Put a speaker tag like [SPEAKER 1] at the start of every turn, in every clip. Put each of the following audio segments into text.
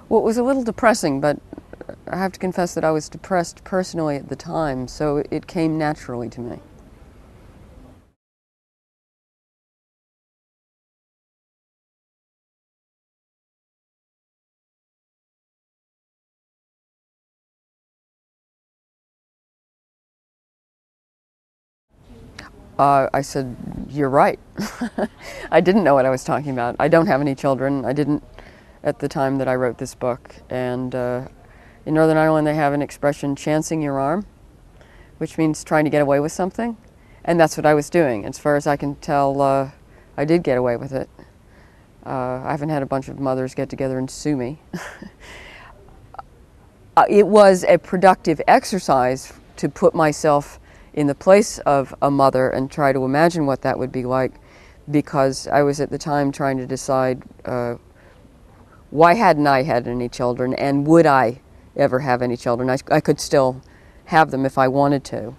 [SPEAKER 1] Well, it was a little depressing, but I have to confess that I was depressed personally at the time, so it came naturally to me. I said, "You're right." I didn't know what I was talking about. I don't have any children. I didn't at the time that I wrote this book. And in Northern Ireland, they have an expression, chancing your arm, which means trying to get away with something. And that's what I was doing. As far as I can tell, I did get away with it. I haven't had a bunch of mothers get together and sue me. It was a productive exercise to put myself in the place of a mother and try to imagine what that would be like, because I was at the time trying to decide why hadn't I had any children, and would I ever have any children. I could still have them if I wanted to.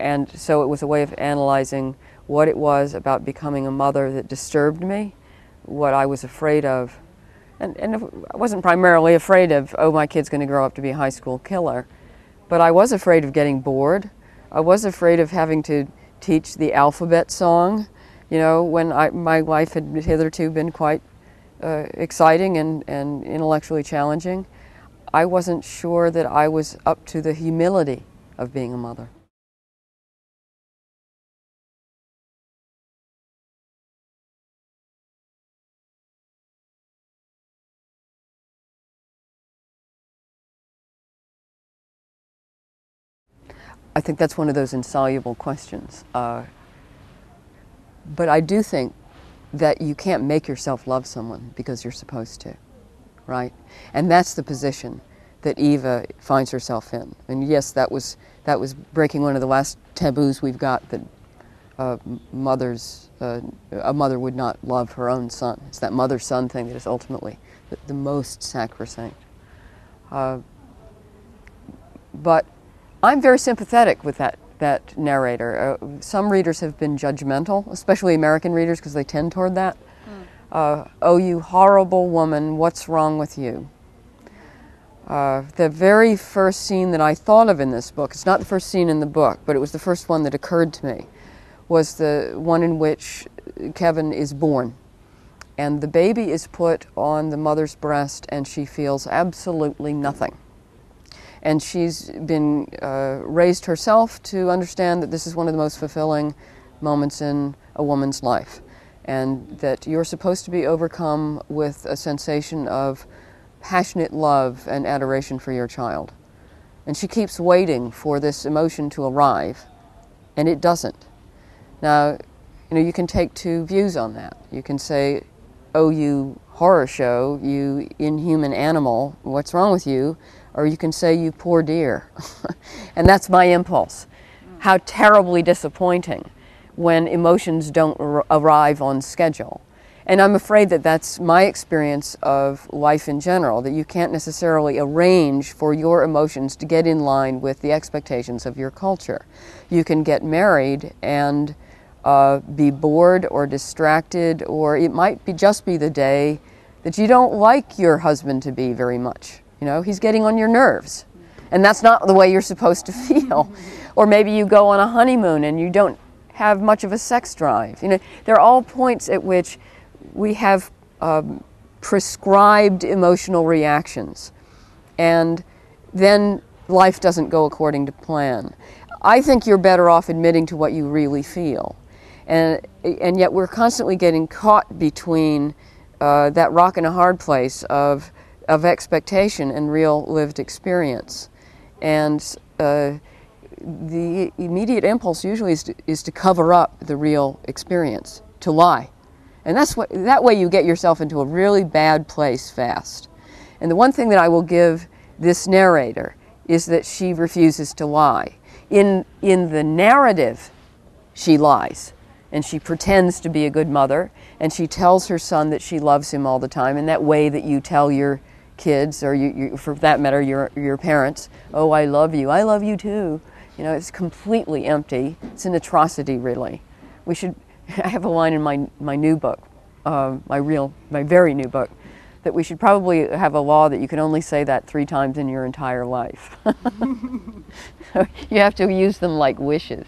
[SPEAKER 1] And so it was a way of analyzing what it was about becoming a mother that disturbed me, what I was afraid of. And I wasn't primarily afraid of, oh, my kid's going to grow up to be a high school killer. But I was afraid of getting bored. I was afraid of having to teach the alphabet song, you know, when my life had hitherto been quite exciting and intellectually challenging. I wasn't sure that I was up to the humility of being a mother. I think that's one of those insoluble questions. But I do think that you can't make yourself love someone because you're supposed to, right? And that's the position that Eva finds herself in. And yes, that was breaking one of the last taboos we've got, that a mother would not love her own son. It's that mother-son thing that is ultimately the most sacrosanct. But I'm very sympathetic with that narrator. Some readers have been judgmental, especially American readers, because they tend toward that. Oh, you horrible woman, what's wrong with you? The very first scene that I thought of in this book, it's not the first scene in the book, but it was the first one that occurred to me, was the one in which Kevin is born. And the baby is put on the mother's breast, and she feels absolutely nothing. And she's been raised herself to understand that this is one of the most fulfilling moments in a woman's life, and that you're supposed to be overcome with a sensation of passionate love and adoration for your child. And she keeps waiting for this emotion to arrive, and it doesn't. Now, you know, you can take two views on that. You can say, oh, you horror show, you inhuman animal, what's wrong with you? Or you can say, you poor dear. And that's my impulse. How terribly disappointing when emotions don't arrive on schedule. And I'm afraid that that's my experience of life in general, that you can't necessarily arrange for your emotions to get in line with the expectations of your culture. You can get married and be bored or distracted, or it might just be the day that you don't like your husband to be very much. You know, he's getting on your nerves, and that's not the way you're supposed to feel. Or maybe you go on a honeymoon and you don't have much of a sex drive. You know, there are all points at which we have prescribed emotional reactions, and then life doesn't go according to plan. I think you're better off admitting to what you really feel, and yet we're constantly getting caught between that rock and a hard place of expectation and real lived experience. And the immediate impulse usually is to cover up the real experience, to lie. And that way you get yourself into a really bad place fast. And the one thing that I will give this narrator is that she refuses to lie. In the narrative, she lies. And she pretends to be a good mother, and she tells her son that she loves him all the time, in that way that you tell your kids, or you, for that matter, your parents, oh, I love you too. You know, it's completely empty. It's an atrocity, really. I have a line in my new book, my very new book, that we should probably have a law that you can only say that 3 times in your entire life. You have to use them like wishes.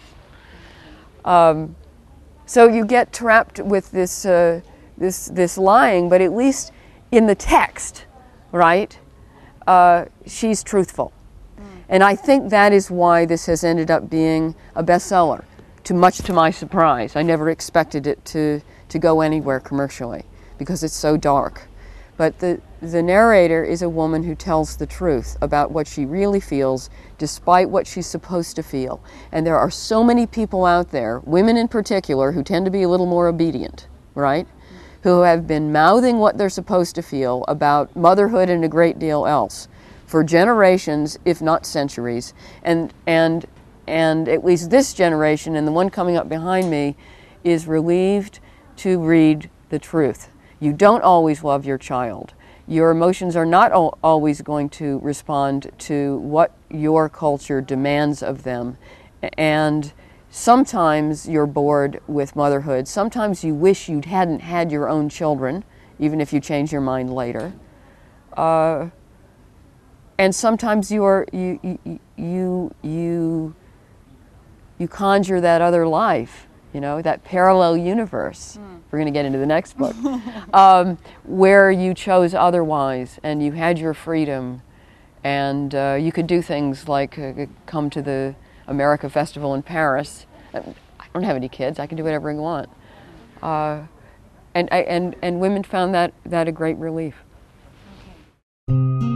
[SPEAKER 1] So you get trapped with this, this lying, but at least in the text, right, she's truthful. And I think that is why this has ended up being a bestseller, much to my surprise. I never expected it to go anywhere commercially because it's so dark. But the narrator is a woman who tells the truth about what she really feels, despite what she's supposed to feel. And there are so many people out there, women in particular, who tend to be a little more obedient, right? Who have been mouthing what they're supposed to feel about motherhood and a great deal else for generations, if not centuries. And at least this generation, and the one coming up behind me, is relieved to read the truth. You don't always love your child. Your emotions are not always going to respond to what your culture demands of them. And sometimes you're bored with motherhood. Sometimes you wish you hadn't had your own children, even if you change your mind later. And sometimes you conjure that other life, you know, that parallel universe. We're going to get into the next book, where you chose otherwise and you had your freedom and you could do things like come to the America Festival in Paris. I don't have any kids. I can do whatever I want. And women found that a great relief.
[SPEAKER 2] Okay.